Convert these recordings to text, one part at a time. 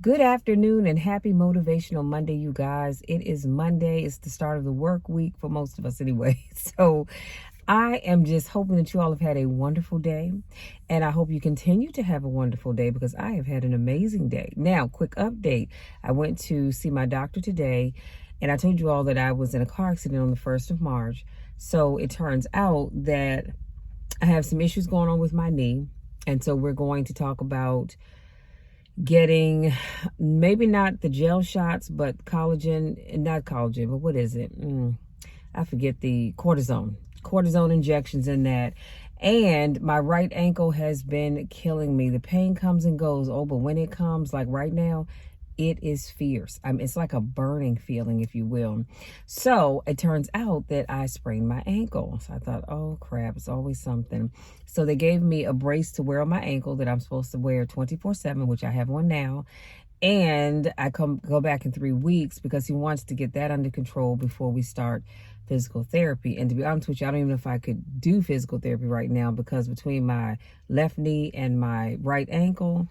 Good afternoon and happy Motivational Monday, you guys. It is Monday. It's the start of the work week for most of us anyway. So I am just hoping that you all have had a wonderful day. And I hope you continue to have a wonderful day because I have had an amazing day. Now, quick update. I went to see my doctor today and I told you all that I was in a car accident on the 1st of March. So it turns out that I have some issues going on with my knee. And so we're going to talk about getting maybe not the gel shots, but not collagen, but what is it? I forget the cortisone injections in that. And my right ankle has been killing me. The pain comes and goes. Oh, but when it comes, like right now, it is fierce. It's like a burning feeling, if you will. So it turns out that I sprained my ankle. So I thought, oh crap, it's always something. So they gave me a brace to wear on my ankle that I'm supposed to wear 24/7, which I have one now. And I go back in 3 weeks because he wants to get that under control before we start physical therapy. And to be honest with you, I don't even know if I could do physical therapy right now because between my left knee and my right ankle,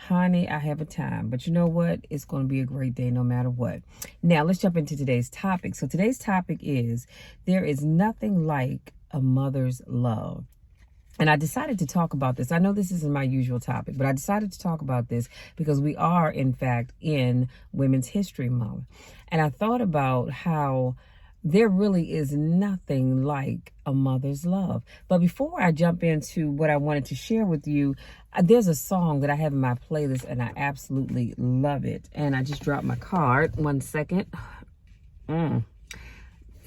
honey, I have a time. But you know what? It's going to be a great day no matter what. Now, let's jump into today's topic. So today's topic is, there is nothing like a mother's love. And I decided to talk about this. I know this isn't my usual topic, but I decided to talk about this because we are, in fact, in Women's History Month. And I thought about how there really is nothing like a mother's love. But before I jump into what I wanted to share with you, there's a song that I have in my playlist and I absolutely love it. And I just dropped my card. 1 second.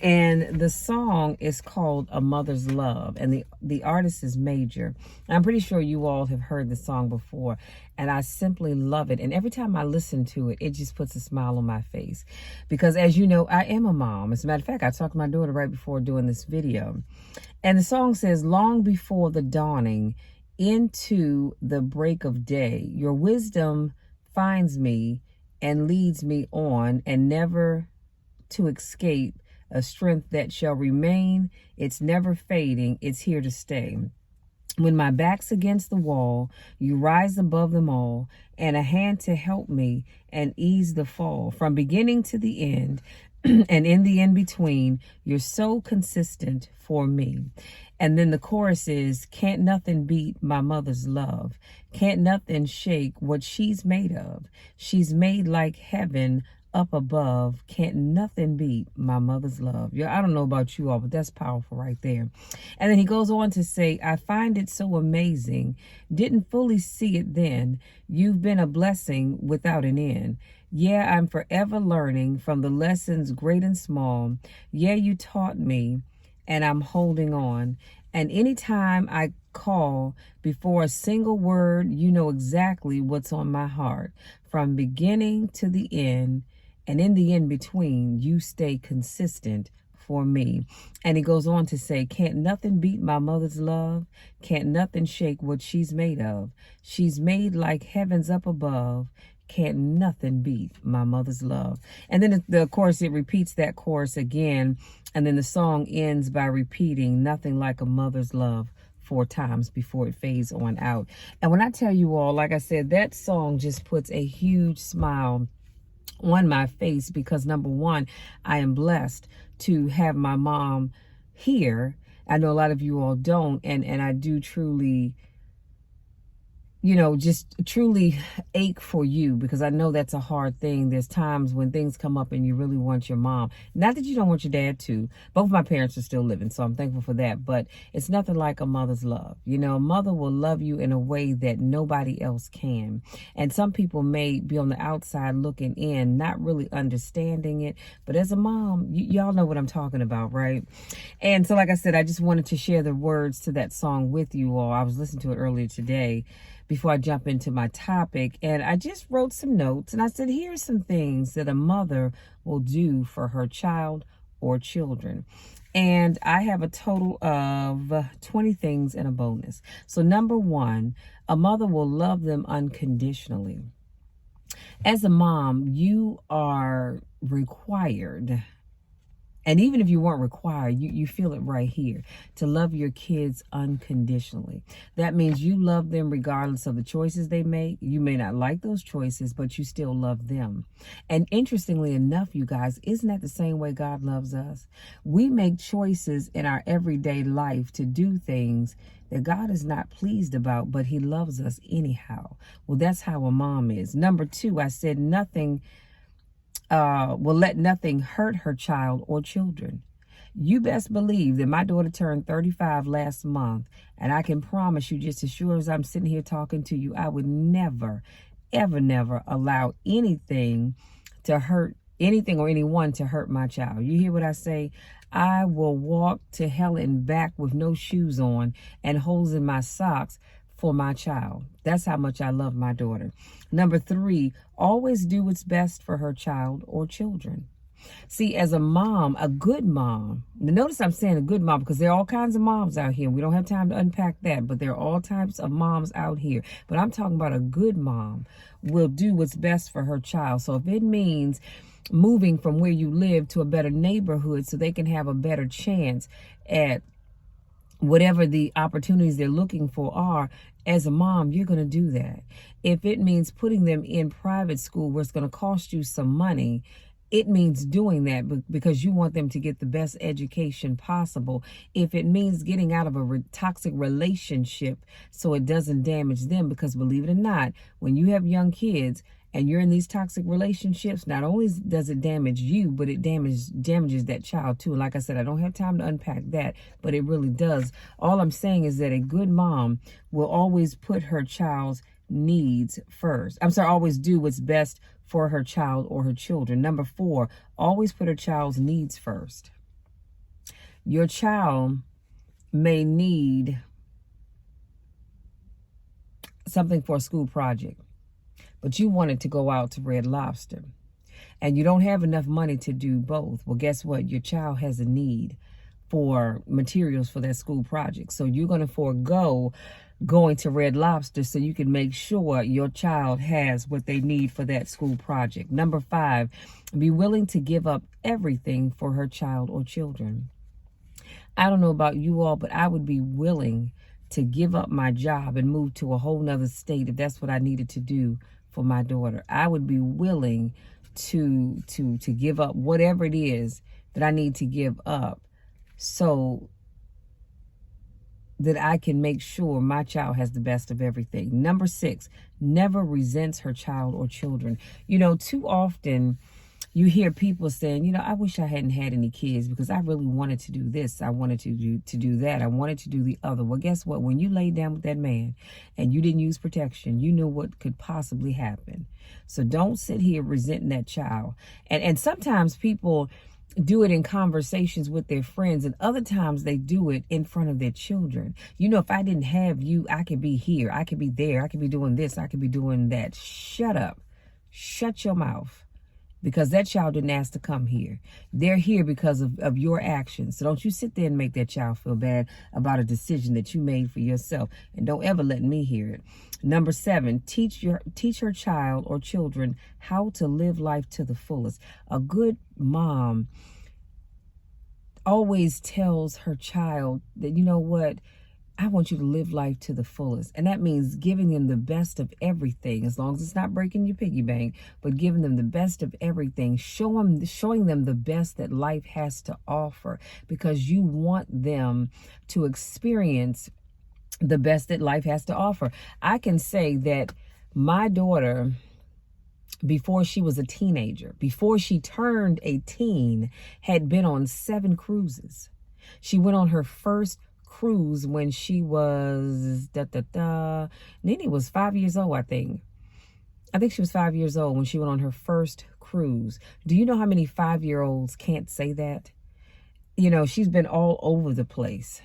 And the song is called A Mother's Love, and the artist is Major. And I'm pretty sure you all have heard the song before, and I simply love it. And every time I listen to it, it just puts a smile on my face. Because as you know, I am a mom. As a matter of fact, I talked to my daughter right before doing this video. And the song says, long before the dawning, into the break of day, your wisdom finds me and leads me on, and never to escape, a strength that shall remain. It's never fading. It's here to stay. When my back's against the wall, you rise above them all, and a hand to help me and ease the fall. From beginning to the end, and in the in-between, you're so consistent for me. And then the chorus is, can't nothing beat my mother's love. Can't nothing shake what she's made of. She's made like heaven up above. Can't nothing beat my mother's love. Yeah, I don't know about you all, but that's powerful right there. And then he goes on to say, I find it so amazing. Didn't fully see it then. You've been a blessing without an end. Yeah, I'm forever learning from the lessons great and small. Yeah, you taught me, and I'm holding on. And anytime I call, before a single word, you know exactly what's on my heart. From beginning to the end, and in the in-between, you stay consistent for me. And he goes on to say, can't nothing beat my mother's love. Can't nothing shake what she's made of. She's made like heavens up above. Can't nothing beat my mother's love. And then of course, it repeats that chorus again. And then the song ends by repeating, nothing like a mother's love, 4 times before it fades on out. And when I tell you all, like I said, that song just puts a huge smile on my face because number one, I am blessed to have my mom here. I know a lot of you all don't, and I do truly, just truly ache for you because I know that's a hard thing. There's times when things come up and you really want your mom. Not that you don't want your dad to. Both my parents are still living, so I'm thankful for that. But it's nothing like a mother's love. A mother will love you in a way that nobody else can. And some people may be on the outside looking in, not really understanding it. But as a mom, y'all know what I'm talking about, right? And so, like I said, I just wanted to share the words to that song with you all. I was listening to it earlier today before I jump into my topic, and I just wrote some notes and I said, here's some things that a mother will do for her child or children. And I have a total of 20 things and a bonus. So number 1, a mother will love them unconditionally. As a mom, you are required And even if you weren't required, you feel it right here, to love your kids unconditionally. That means you love them regardless of the choices they make. You may not like those choices, but you still love them. And interestingly enough, you guys, isn't that the same way God loves us? We make choices in our everyday life to do things that God is not pleased about, but he loves us anyhow. Well, that's how a mom is. Number two, I said nothing will let nothing hurt her child or children. You best believe that my daughter turned 35 last month, and I can promise you, just as sure as I'm sitting here talking to you, I would never, ever, never allow anything to hurt anything or anyone to hurt my child. You hear what I say? I will walk to hell and back with no shoes on and holes in my socks for my child. That's how much I love my daughter. Number three, always do what's best for her child or children. See, as a mom, a good mom, notice I'm saying a good mom because there are all kinds of moms out here. We don't have time to unpack that, but there are all types of moms out here. But I'm talking about a good mom will do what's best for her child. So if it means moving from where you live to a better neighborhood so they can have a better chance at whatever the opportunities they're looking for are, as a mom, you're going to do that. If it means putting them in private school where it's going to cost you some money, it means doing that because you want them to get the best education possible. If it means getting out of a toxic relationship so it doesn't damage them, because believe it or not, when you have young kids and you're in these toxic relationships, not only does it damage you, but it damages that child too. Like I said, I don't have time to unpack that, but it really does. All I'm saying is that a good mom will always put her child's needs first. Always do what's best for her child or her children. Number four, always put her child's needs first. Your child may need something for a school project, but you wanted to go out to Red Lobster and you don't have enough money to do both. Well, guess what? Your child has a need for materials for that school project. So you're going to forego going to Red Lobster so you can make sure your child has what they need for that school project. Number five, be willing to give up everything for her child or children. I don't know about you all, but I would be willing to give up my job and move to a whole nother state if that's what I needed to do for my daughter. I would be willing to give up whatever it is that I need to give up so that I can make sure my child has the best of everything. Number six, never resents her child or children. You know, too often you hear people saying, you know, I wish I hadn't had any kids because I really wanted to do this. I wanted to do that. I wanted to do the other. Well, guess what? When you laid down with that man and you didn't use protection, you knew what could possibly happen. So don't sit here resenting that child. And sometimes people do it in conversations with their friends, and other times they do it in front of their children. You know, if I didn't have you, I could be here, I could be there, I could be doing this, I could be doing that. Shut up. Shut your mouth. Because that child didn't ask to come here. They're here because of your actions. So don't you sit there and make that child feel bad about a decision that you made for yourself. And don't ever let me hear it. Number seven, teach her child or children how to live life to the fullest. A good mom always tells her child that, you know what, I want you to live life to the fullest. And that means giving them the best of everything, as long as it's not breaking your piggy bank, but giving them the best of everything, showing them the best that life has to offer, because you want them to experience the best that life has to offer. I can say that my daughter, before she was a teenager, before she turned 18, had been on 7 cruises. She went on her first cruise when she was Nene was 5 years old. I think she was 5 years old when she went on her first cruise. Do you know how many 5-year-olds can't say that? You know, she's been all over the place.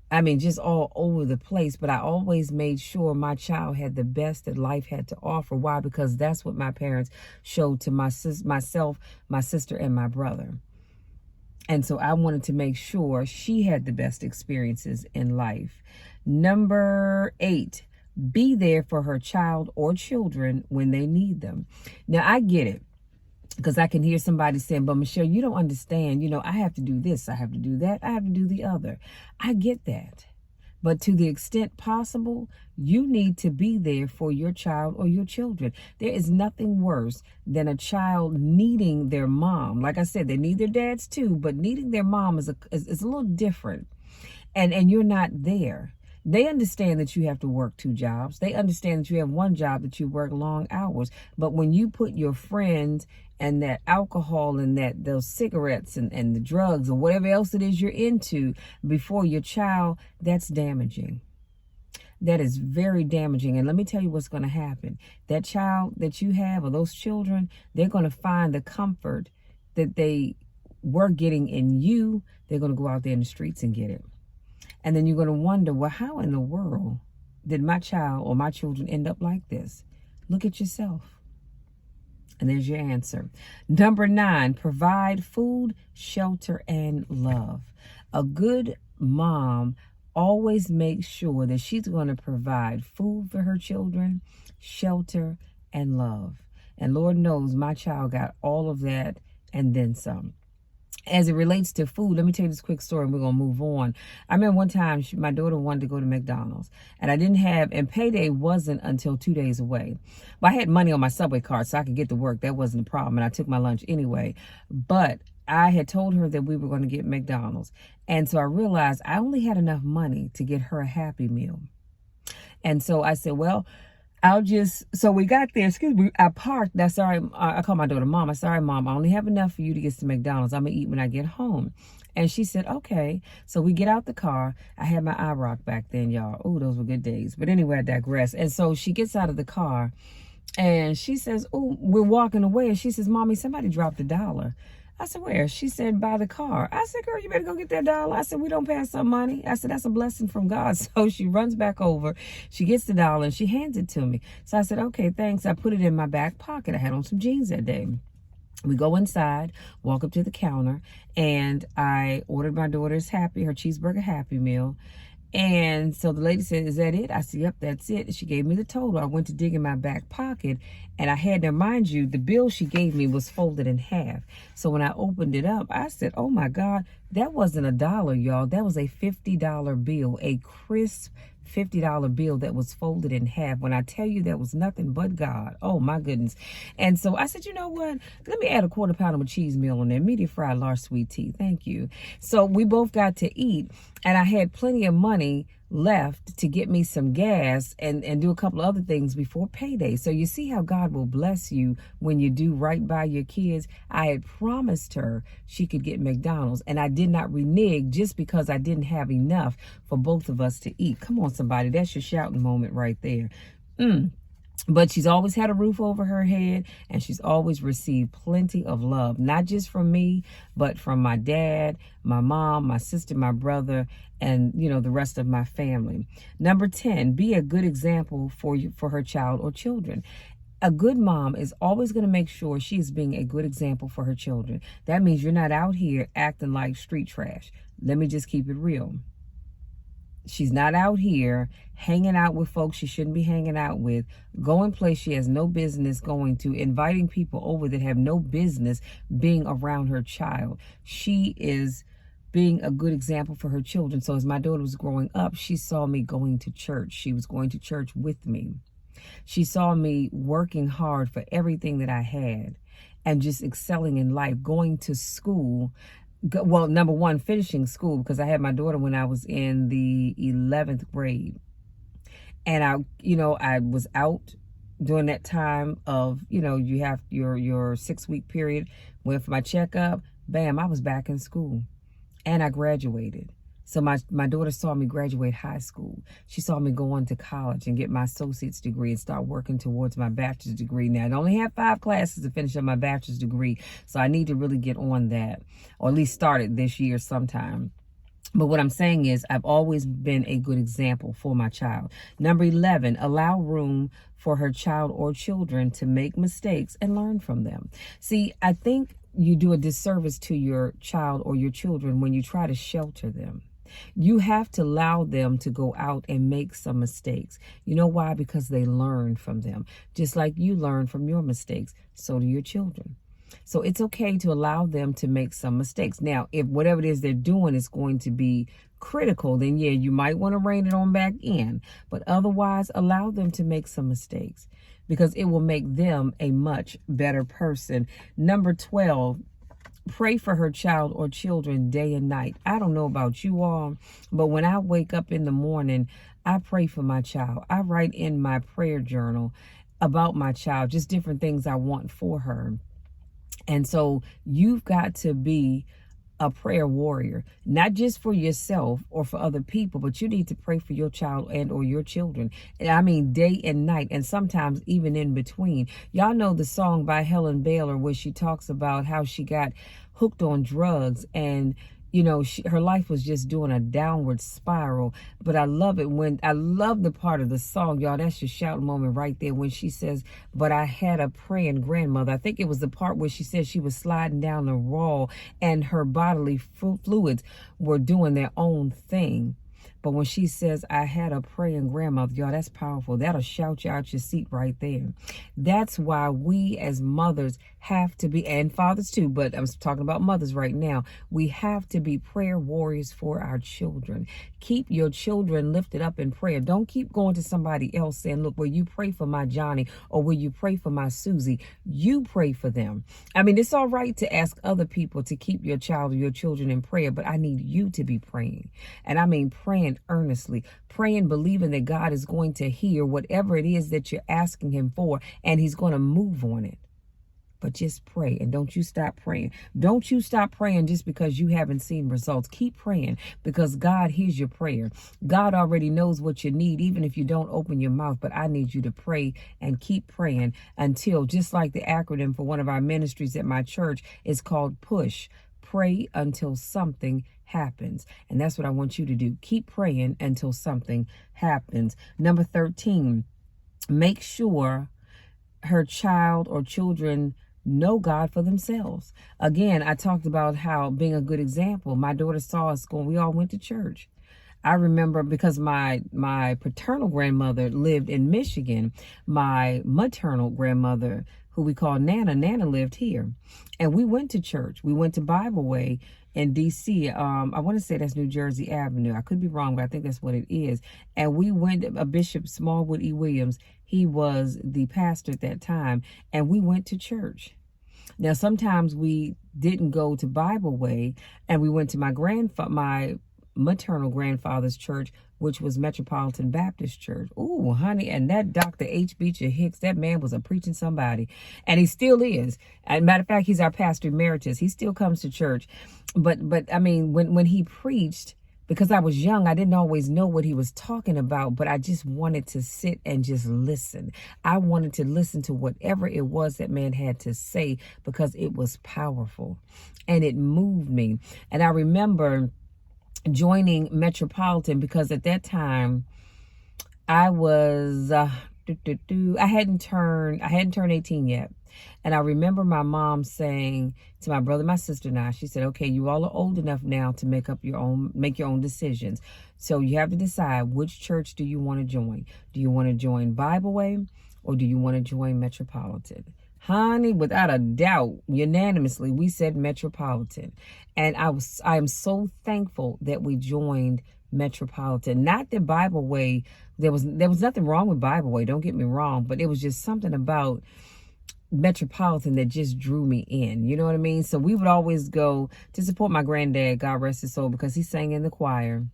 I mean, just all over the place. But I always made sure my child had the best that life had to offer. Why? Because that's what my parents showed to myself, my sister, and my brother. And so I wanted to make sure she had the best experiences in life. Number 8, be there for her child or children when they need them. Now, I get it. Because I can hear somebody saying, but Michelle, you don't understand. I have to do this, I have to do that, I have to do the other. I get that. But to the extent possible, you need to be there for your child or your children. There is nothing worse than a child needing their mom. Like I said, they need their dads too, but needing their mom is a little different. And you're not there. They understand that you have to work 2 jobs. They understand that you have one job, that you work long hours. But when you put your friends and that alcohol and those cigarettes and the drugs or whatever else it is you're into before your child, that's damaging. That is very damaging. And let me tell you what's going to happen. That child that you have, or those children, they're going to find the comfort that they were getting in you. They're going to go out there in the streets and get it. And then you're going to wonder, well, how in the world did my child or my children end up like this? Look at yourself. And there's your answer. Number 9, provide food, shelter, and love. A good mom always makes sure that she's going to provide food for her children, shelter, and love. And Lord knows my child got all of that and then some. As it relates to food, let me tell you this quick story and we're going to move on. I remember one time my daughter wanted to go to McDonald's and I didn't have, and payday wasn't until 2 days away. But I had money on my Subway card so I could get to work. That wasn't a problem. And I took my lunch anyway. But I had told her that we were going to get McDonald's. And so I realized I only had enough money to get her a Happy Meal. And so I said, well, so we got there, excuse me, I parked. That's all right. I called my daughter, Mom. I said, all right, Mom, I only have enough for you to get to McDonald's. I'm going to eat when I get home. And she said, okay. So we get out the car. I had my iRock back then, y'all. Oh, those were good days. But anyway, I digress. And so she gets out of the car and she says, oh, we're walking away. And she says, Mommy, somebody dropped $1. I said, where? She said, by the car. I said, girl, you better go get that $1. I said, we don't pass up money. I said, that's a blessing from God. So she runs back over. She gets the $1 and she hands it to me. So I said, okay, thanks. I put it in my back pocket. I had on some jeans that day. We go inside, walk up to the counter, and I ordered my daughter's her cheeseburger Happy Meal. And so the lady said, is that it? I said, yep, that's it. She gave me the total. I went to dig in my back pocket and I had to, mind you, the bill she gave me was folded in half. So when I opened it up, I said, oh my God, that wasn't $1, y'all. That was a $50 bill, a crisp $50 bill that was folded in half. When I tell you that was nothing but God. Oh my goodness. And so I said, you know what? Let me add a 1/4 pound of a cheese meal on there. Medium fried large sweet tea. Thank you. So we both got to eat and I had plenty of money left to get me some gas and do a couple of other things before payday. So you see how God will bless you when you do right by your kids. I had promised her she could get McDonald's and I did not renege just because I didn't have enough for both of us to eat. Come on, somebody. That's your shouting moment right there. But she's always had a roof over her head and she's always received plenty of love, not just from me, but from my dad, my mom, my sister, my brother, and, the rest of my family. Number 10, be a good example for her child or children. A good mom is always going to make sure she's being a good example for her children. That means you're not out here acting like street trash. Let me just keep it real. She's not out here hanging out with folks she shouldn't be hanging out with, going places she has no business going to, inviting people over that have no business being around her child. She is being a good example for her children. So as my daughter was growing up, she saw me going to church. She was going to church with me. She saw me working hard for everything that I had and just excelling in life, going to school. Well, number one, finishing school, because I had my daughter when I was in the 11th grade. And I was out during that time of, you have your 6-week period, went for my checkup, bam, I was back in school and I graduated. So my daughter saw me graduate high school. She saw me go on to college and get my associate's degree and start working towards my bachelor's degree. Now, I only have 5 classes to finish up my bachelor's degree, so I need to really get on that, or at least start it this year sometime. But what I'm saying is I've always been a good example for my child. Number 11, allow room for her child or children to make mistakes and learn from them. See, I think you do a disservice to your child or your children when you try to shelter them. You have to allow them to go out and make some mistakes. You know why? Because they learn from them. Just like you learn from your mistakes, so do your children. So it's okay to allow them to make some mistakes. Now, if whatever it is they're doing is going to be critical, then yeah, you might want to rein it on back in. But otherwise, allow them to make some mistakes because it will make them a much better person. Number 12, pray for her child or children day and night. I don't know about you all, but when I wake up in the morning, I pray for my child. I write in my prayer journal about my child, just different things I want for her. And so you've got to be a prayer warrior, not just for yourself or for other people, but you need to pray for your child and or your children. And I mean, day and night, and sometimes even in between. Y'all know the song by Helen Baylor where she talks about how she got hooked on drugs and her life was just doing a downward spiral. But I love the part of the song, y'all. That's your shout moment right there when she says, but I had a praying grandmother. I think it was the part where she said she was sliding down the wall and her bodily fluids were doing their own thing. But when she says, I had a praying grandmother, y'all, that's powerful. That'll shout you out your seat right there. That's why we as mothers have to be, and fathers too, but I'm talking about mothers right now. We have to be prayer warriors for our children. Keep your children lifted up in prayer. Don't keep going to somebody else saying, look, will you pray for my Johnny or will you pray for my Susie? You pray for them. I mean, it's all right to ask other people to keep your child or your children in prayer, but I need you to be praying. And I mean praying earnestly, praying, believing that God is going to hear whatever it is that you're asking him for, and he's going to move on it. But just pray, and don't you stop praying. Don't you stop praying just because you haven't seen results. Keep praying because God hears your prayer. God already knows what you need, even if you don't open your mouth. But I need you to pray and keep praying until, just like the acronym for one of our ministries at my church is called PUSH. Pray until something happens. And that's what I want you to do. Keep praying until something happens. Number 13, make sure her child or children know God for themselves. Again, I talked about how being a good example. My daughter saw us going, we all went to church. I remember because my paternal grandmother lived in Michigan, my maternal grandmother, who we call Nana lived here. And we went to church. We went to Bible Way in D.C. I want to say that's New Jersey Avenue. I could be wrong, but I think that's what it is. And we went, Bishop Smallwood E. Williams, he was the pastor at that time, and we went to church. Now, sometimes we didn't go to Bible Way, and we went to my maternal grandfather's church, which was Metropolitan Baptist Church. Ooh, honey, and that Dr. H. Beecher Hicks, that man was a preaching somebody, and he still is. As a matter of fact, he's our pastor emeritus. He still comes to church, but I mean, when he preached, because I was young, I didn't always know what he was talking about, but I just wanted to sit and just listen. I wanted to listen to whatever it was that man had to say because it was powerful and it moved me. And I remember joining Metropolitan because at that time I was I hadn't turned 18 yet. And I remember my mom saying to my brother, my sister and I, she said, okay, you all are old enough now to make your own decisions. So you have to decide, which church do you want to join? Do you want to join Bible Way or do you want to join Metropolitan? Honey, without a doubt, unanimously, we said Metropolitan. And I am so thankful that we joined Metropolitan. Not that Bible Way, there was nothing wrong with Bible Way, don't get me wrong, but it was just something about Metropolitan that just drew me in. You know what I mean? So we would always go to support my granddad, God rest his soul, because he sang in the choir.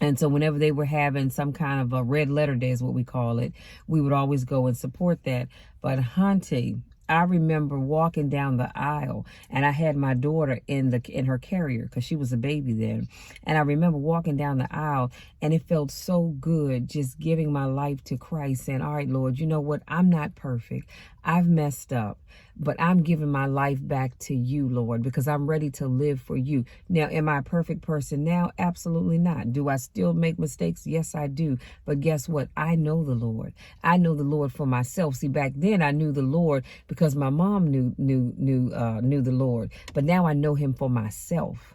And so whenever they were having some kind of a red letter day is what we call it, we would always go and support that. But Hunty, I remember walking down the aisle and I had my daughter in her carrier because she was a baby then. And I remember walking down the aisle and it felt so good just giving my life to Christ, saying, all right, Lord, you know what? I'm not perfect. I've messed up, but I'm giving my life back to you, Lord, because I'm ready to live for you. Now, am I a perfect person now? Absolutely not. Do I still make mistakes? Yes, I do. But guess what? I know the Lord. I know the Lord for myself. See, back then I knew the Lord because my mom knew the Lord. But now I know him for myself.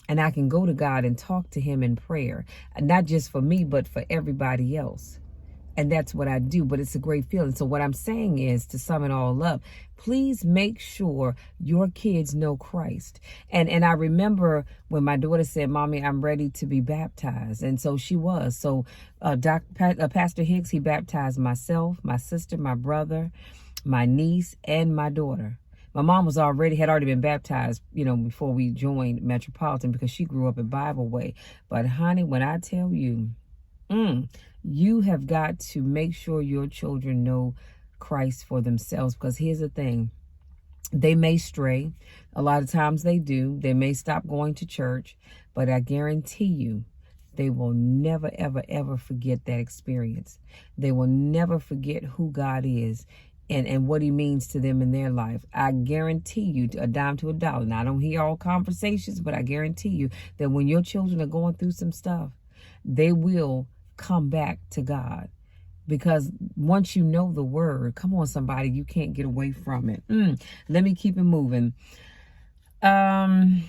And I can go to God and talk to him in prayer, not just for me, but for everybody else. And that's what I do, but it's a great feeling. So what I'm saying is, to sum it all up, please make sure your kids know Christ. And I remember when my daughter said, Mommy, I'm ready to be baptized. And so she was. So Pastor Hicks, he baptized myself, my sister, my brother, my niece, and my daughter. My mom had already been baptized, before we joined Metropolitan, because she grew up in Bible Way. But honey, when I tell you, you have got to make sure your children know Christ for themselves, because here's the thing. They may stray. A lot of times they do. They may stop going to church, but I guarantee you, they will never, ever, ever forget that experience. They will never forget who God is and what he means to them in their life. I guarantee you, a dime to a dollar. Now, I don't hear all conversations, but I guarantee you that when your children are going through some stuff, they will come back to God. Because once you know the word, come on, somebody, you can't get away from it. Let me keep it moving. Number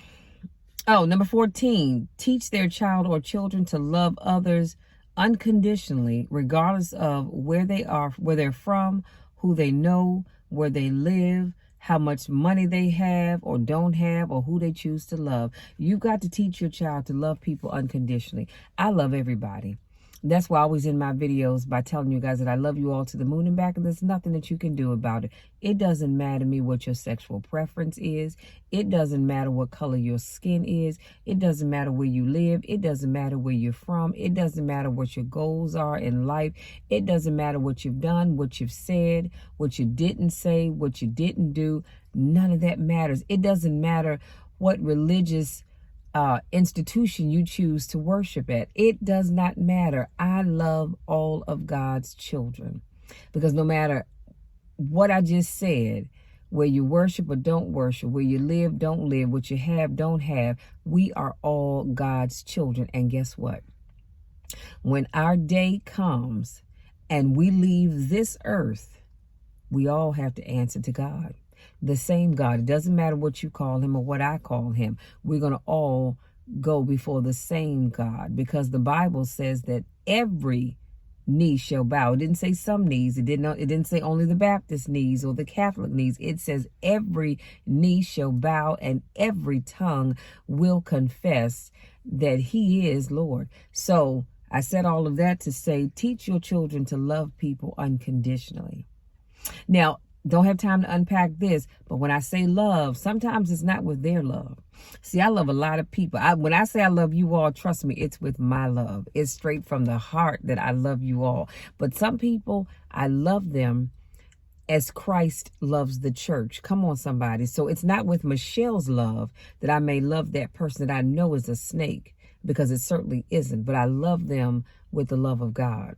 14, teach their child or children to love others unconditionally, regardless of where they are, where they're from, who they know, where they live, how much money they have or don't have, or who they choose to love. You've got to teach your child to love people unconditionally. I love everybody. That's why I always end my videos by telling you guys that I love you all to the moon and back, and there's nothing that you can do about it. It doesn't matter to me what your sexual preference is. It doesn't matter what color your skin is. It doesn't matter where you live. It doesn't matter where you're from. It doesn't matter what your goals are in life. It doesn't matter what you've done, what you've said, what you didn't say, what you didn't do. None of that matters. It doesn't matter what religious institution you choose to worship at. It does not matter. I love all of God's children, because no matter what I just said, where you worship or don't worship, where you live, don't live, what you have, don't have, we are all God's children. And guess what? When our day comes and we leave this earth, we all have to answer to God. The same God. It doesn't matter what you call him or what I call him. We're going to all go before the same God, because the Bible says that every knee shall bow. It didn't say some knees. It didn't say only the Baptist knees or the Catholic knees. It says every knee shall bow and every tongue will confess that he is Lord. So I said all of that to say, teach your children to love people unconditionally. Now, don't have time to unpack this, but when I say love, sometimes it's not with their love. See, I love a lot of people. When I say I love you all, trust me, it's with my love. It's straight from the heart that I love you all. But some people, I love them as Christ loves the church. Come on, somebody. So it's not with Michelle's love that I may love that person that I know is a snake, because it certainly isn't. But I love them with the love of God.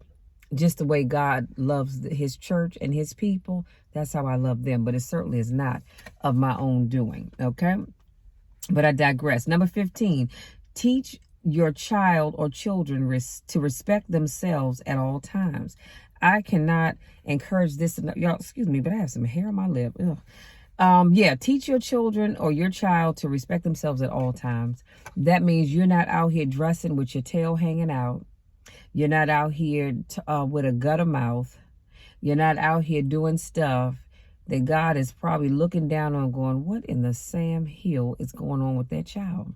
Just the way God loves his church and his people, that's how I love them. But it certainly is not of my own doing, okay? But I digress. Number 15, teach your child or children to respect themselves at all times. I cannot encourage this. Y'all, excuse me, but I have some hair on my lip. Teach your children or your child to respect themselves at all times. That means you're not out here dressing with your tail hanging out. You're not out here with a gutter mouth. You're not out here doing stuff that God is probably looking down on, going, what in the Sam Hill is going on with that child?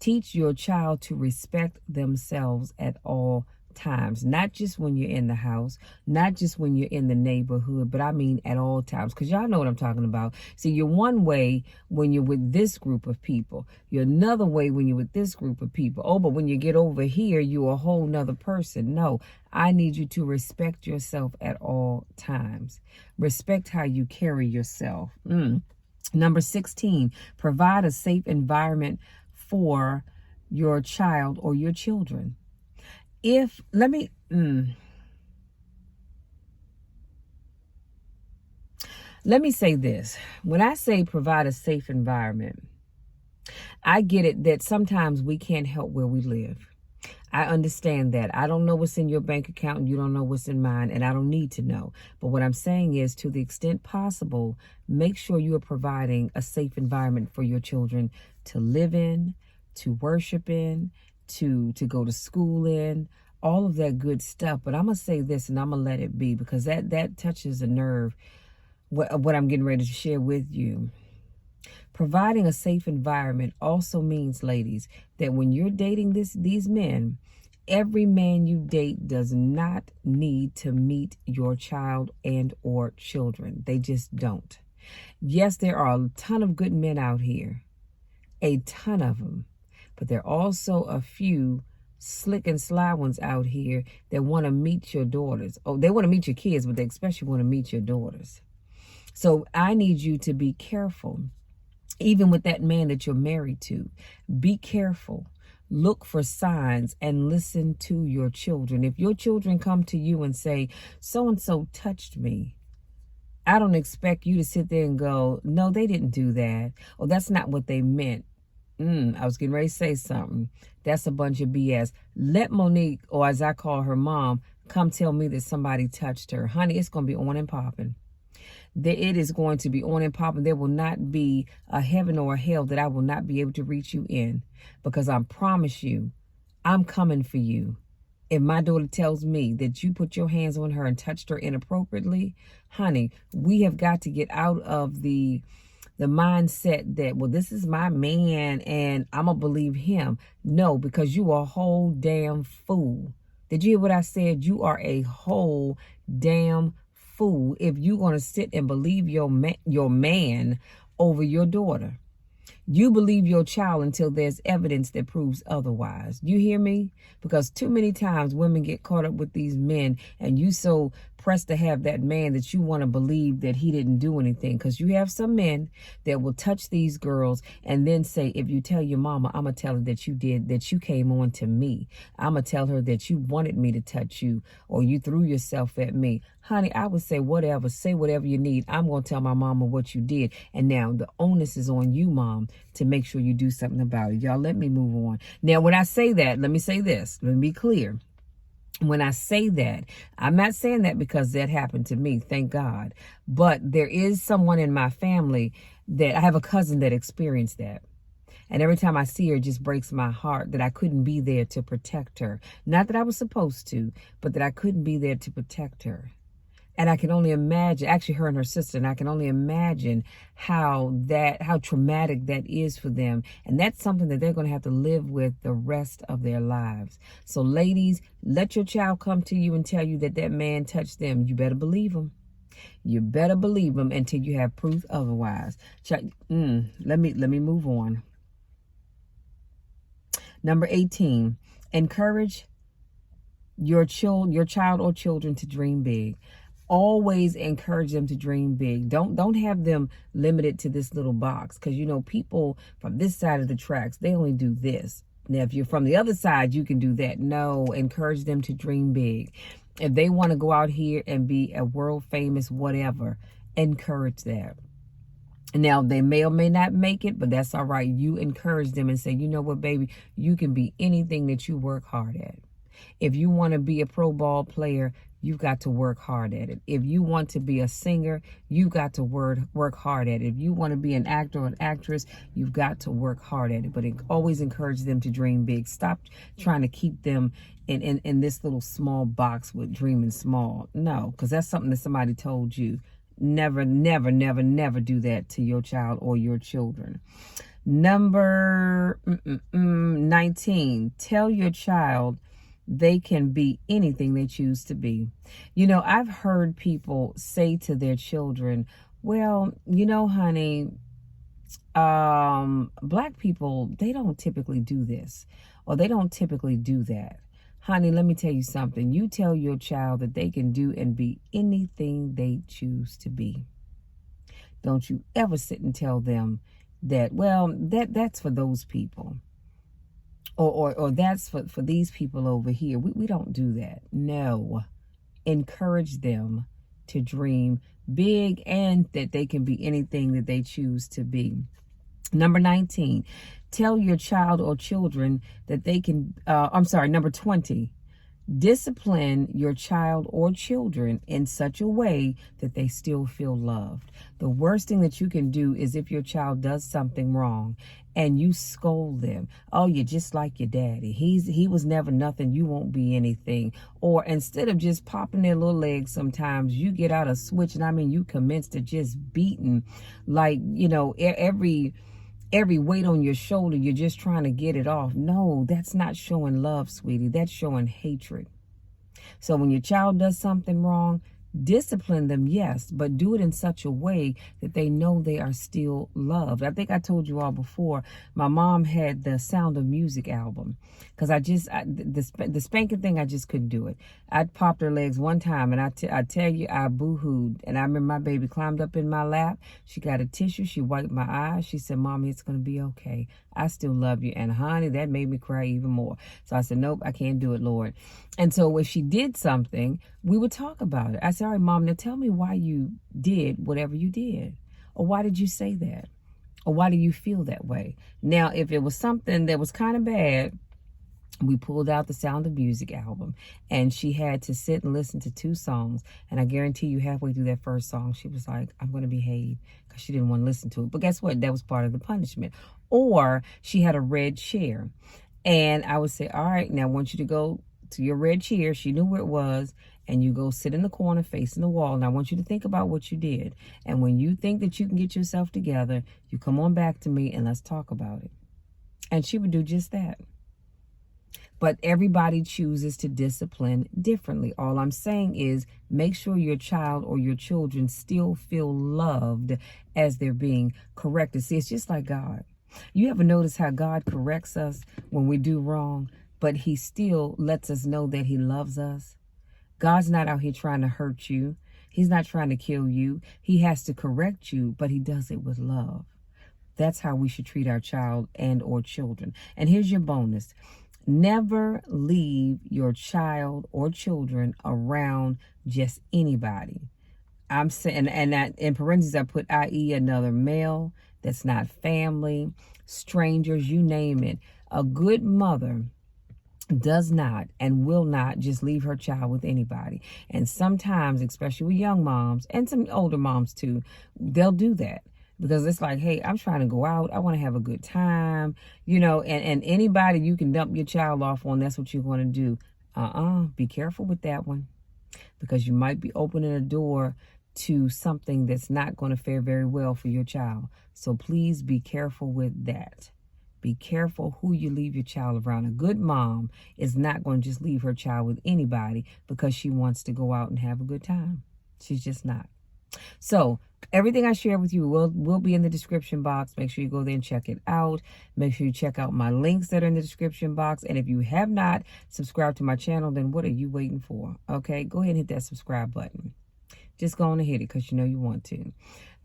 Teach your child to respect themselves at all times, not just when you're in the house, not just when you're in the neighborhood, but I mean at all times, because y'all know what I'm talking about. See, you're one way when you're with this group of people. You're another way when you're with this group of people. Oh, but when you get over here, you're a whole nother person. No, I need you to respect yourself at all times. Respect how you carry yourself. Number 16, provide a safe environment for your child or your children. Let me say this. When I say provide a safe environment, I get it that sometimes we can't help where we live. I understand that. I don't know what's in your bank account and you don't know what's in mine, and I don't need to know. But what I'm saying is, to the extent possible, make sure you are providing a safe environment for your children to live in, to worship in, to go to school in, all of that good stuff. But I'm going to say this, and I'm going to let it be, because that touches a nerve, what I'm getting ready to share with you. Providing a safe environment also means, ladies, that when you're dating these men, every man you date does not need to meet your child and or children. They just don't. Yes, there are a ton of good men out here, a ton of them, but there are also a few slick and sly ones out here that want to meet your daughters. Oh, they want to meet your kids, but they especially want to meet your daughters. So I need you to be careful. Even with that man that you're married to, be careful. Look for signs and listen to your children. If your children come to you and say, so-and-so touched me, I don't expect you to sit there and go, no, they didn't do that. Or that's not what they meant. I was getting ready to say something. That's a bunch of BS. Let Monique, or as I call her mom, come tell me that somebody touched her. Honey, it's going to be on and popping. It is going to be on and popping. There will not be a heaven or a hell that I will not be able to reach you in, because I promise you, I'm coming for you. If my daughter tells me that you put your hands on her and touched her inappropriately, honey, we have got to get out of the mindset that, well, this is my man and I'm going to believe him. No, because you are a whole damn fool. Did you hear what I said? You are a whole damn fool if you're going to sit and believe your man over your daughter. You believe your child until there's evidence that proves otherwise. You hear me? Because too many times women get caught up with these men, and you so pressed to have that man that you want to believe that he didn't do anything. Because you have some men that will touch these girls and then say, if you tell your mama, I'm going to tell her that you did, that you came on to me. I'm going to tell her that you wanted me to touch you, or you threw yourself at me. Honey, I would say whatever, say whatever you need. I'm going to tell my mama what you did. And now the onus is on you, mom, to make sure you do something about it. Y'all, let me move on. Now, when I say that, let me say this. Let me be clear. When I say that, I'm not saying that because that happened to me, thank God. But there is someone in my family that I have a cousin that experienced that. And every time I see her, it just breaks my heart that I couldn't be there to protect her. Not that I was supposed to, but that I couldn't be there to protect her. And I can only imagine, actually her and her sister, and I can only imagine how traumatic that is for them. And that's something that they're going to have to live with the rest of their lives. So ladies, let your child come to you and tell you that that man touched them. You better believe him. You better believe him until you have proof otherwise. Let me move on. Number 18, encourage your child or children to dream big. Always encourage them to dream big. Don't have them limited to this little box, because you know people from this side of the tracks, they only do this. Now, if you're from the other side, you can do that. No, encourage them to dream big. If they want to go out here and be a world famous whatever, encourage that. Now, they may or may not make it, but that's all right. You encourage them and say, you know what, baby, you can be anything that you work hard at. If you want to be a pro ball player, you've got to work hard at it. If you want to be a singer, you've got to work hard at it. If you want to be an actor or an actress, you've got to work hard at it. But always encourage them to dream big. Stop trying to keep them in this little small box with dreaming small. No, because that's something that somebody told you. Never, never, never, never do that to your child or your children. Number 19, tell your child they can be anything they choose to be. You know, I've heard people say to their children, well, you know, honey, black people, they don't typically do this, or they don't typically do that. Honey, let me tell you something. You tell your child that they can do and be anything they choose to be. Don't you ever sit and tell them that, well, that's for those people. Or that's for these people over here. We don't do that. No. Encourage them to dream big and that they can be anything that they choose to be. Number 19, tell your child or children that they can, number 20, Discipline your child or children in such a way that they still feel loved. The worst thing that you can do is if your child does something wrong and you scold them. Oh, you're just like your daddy. He was never nothing. You won't be anything. Or instead of just popping their little legs, sometimes you get out a switch, and I mean you commence to just beating, like, every weight on your shoulder, you're just trying to get it off. No, that's not showing love, sweetie. That's showing hatred. So when your child does something wrong, discipline them, yes, but do it in such a way that they know they are still loved. I think I told you all before, my mom had the Sound of Music album, because the spanking thing, I just couldn't do it. I popped her legs one time, and I tell you, I boo-hooed. And I remember my baby climbed up in my lap. She got a tissue. She wiped my eyes. She said, Mommy, it's going to be okay. I still love you. And honey, that made me cry even more. So I said, nope, I can't do it, Lord. And so if she did something, we would talk about it. I said, all right, Mom, now tell me why you did whatever you did. Or why did you say that? Or why do you feel that way? Now, if it was something that was kind of bad, we pulled out the Sound of Music album, and she had to sit and listen to 2 songs. And I guarantee you, halfway through that first song, she was like, I'm going to behave, because she didn't want to listen to it. But guess what? That was part of the punishment. Or she had a red chair, and I would say, all right, now I want you to go to your red chair. She knew where it was. And you go sit in the corner facing the wall. And I want you to think about what you did. And when you think that you can get yourself together, you come on back to me and let's talk about it. And she would do just that. But everybody chooses to discipline differently. All I'm saying is make sure your child or your children still feel loved as they're being corrected. See, it's just like God. You ever notice how God corrects us when we do wrong, but he still lets us know that he loves us? God's not out here trying to hurt you. He's not trying to kill you. He has to correct you, but he does it with love. That's how we should treat our child and or children. And here's your bonus. Never leave your child or children around just anybody. I'm saying, and that in parentheses, I put i.e. another male that's not family, strangers, you name it. A good mother does not and will not just leave her child with anybody. And sometimes, especially with young moms and some older moms too, they'll do that. Because it's like, hey, I'm trying to go out. I want to have a good time, and anybody you can dump your child off on, that's what you're going to do. Be careful with that one, because you might be opening a door to something that's not going to fare very well for your child. So please be careful with that. Be careful who you leave your child around. A good mom is not going to just leave her child with anybody because she wants to go out and have a good time. She's just not. So everything I share with you will be in the description box. Make sure you go there and check it out. Make sure you check out my links that are in the description box. And if you have not subscribed to my channel, then what are you waiting for? Okay, go ahead and hit that subscribe button. Just go on and hit it because you know you want to.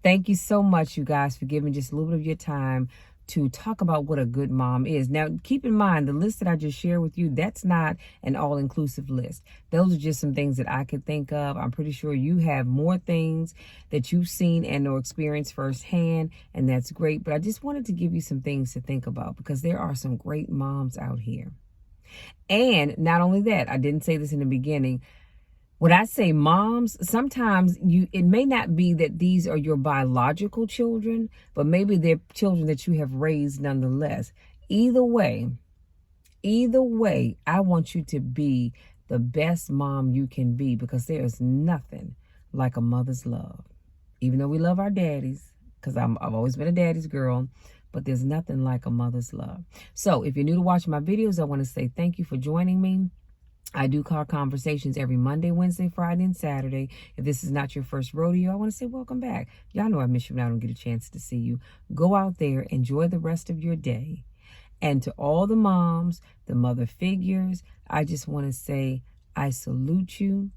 Thank you so much, you guys, for giving just a little bit of your time to talk about what a good mom is. Now, keep in mind, the list that I just shared with you, that's not an all-inclusive list. Those are just some things that I could think of. I'm pretty sure you have more things that you've seen and or experienced firsthand, and that's great. But I just wanted to give you some things to think about, because there are some great moms out here. And not only that, I didn't say this in the beginning, when I say moms, sometimes it may not be that these are your biological children, but maybe they're children that you have raised nonetheless. Either way, I want you to be the best mom you can be, because there is nothing like a mother's love. Even though we love our daddies, because I've always been a daddy's girl, but there's nothing like a mother's love. So if you're new to watching my videos, I want to say thank you for joining me. I do car conversations every Monday, Wednesday, Friday, and Saturday. If this is not your first rodeo, I want to say welcome back. Y'all know I miss you when I don't get a chance to see you. Go out there, enjoy the rest of your day. And to all the moms, the mother figures, I just want to say I salute you.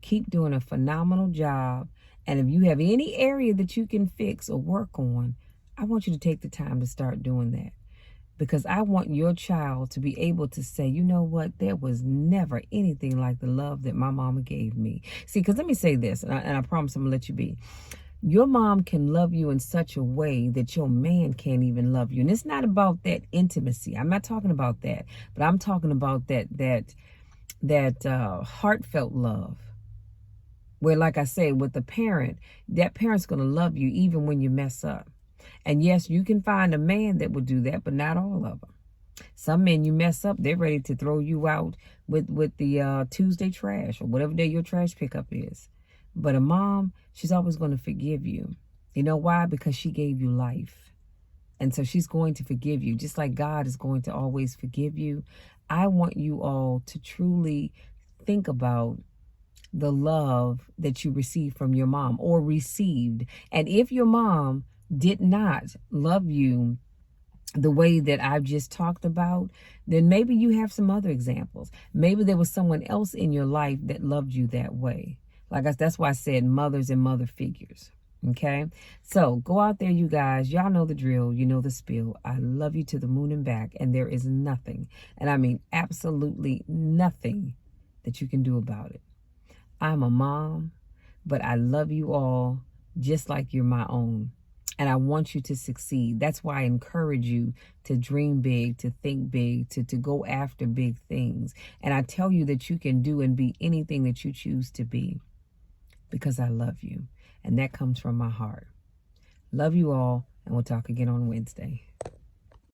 Keep doing a phenomenal job. And if you have any area that you can fix or work on, I want you to take the time to start doing that. Because I want your child to be able to say, you know what, there was never anything like the love that my mama gave me. See, because let me say this, and I promise I'm going to let you be. Your mom can love you in such a way that your man can't even love you. And it's not about that intimacy. I'm not talking about that. But I'm talking about that that heartfelt love, where, like I say, with the parent, that parent's going to love you even when you mess up. And yes, you can find a man that will do that, but not all of them. Some men, you mess up, they're ready to throw you out with the Tuesday trash or whatever day your trash pickup is. But a mom, she's always going to forgive you. You know why? Because she gave you life. And so she's going to forgive you, just like God is going to always forgive you. I want you all to truly think about the love that you received from your mom or received. And if your mom did not love you the way that I've just talked about, then maybe you have some other examples. Maybe there was someone else in your life that loved you that way. That's why I said mothers and mother figures. Okay, so go out there, you guys. Y'all know the drill. You know the spiel. I love you to the moon and back, and there is nothing, and I mean absolutely nothing, that you can do about it. I'm a mom, but I love you all just like you're my own. And I want you to succeed. That's why I encourage you to dream big, to think big, to go after big things. And I tell you that you can do and be anything that you choose to be, because I love you. And that comes from my heart. Love you all, and we'll talk again on Wednesday.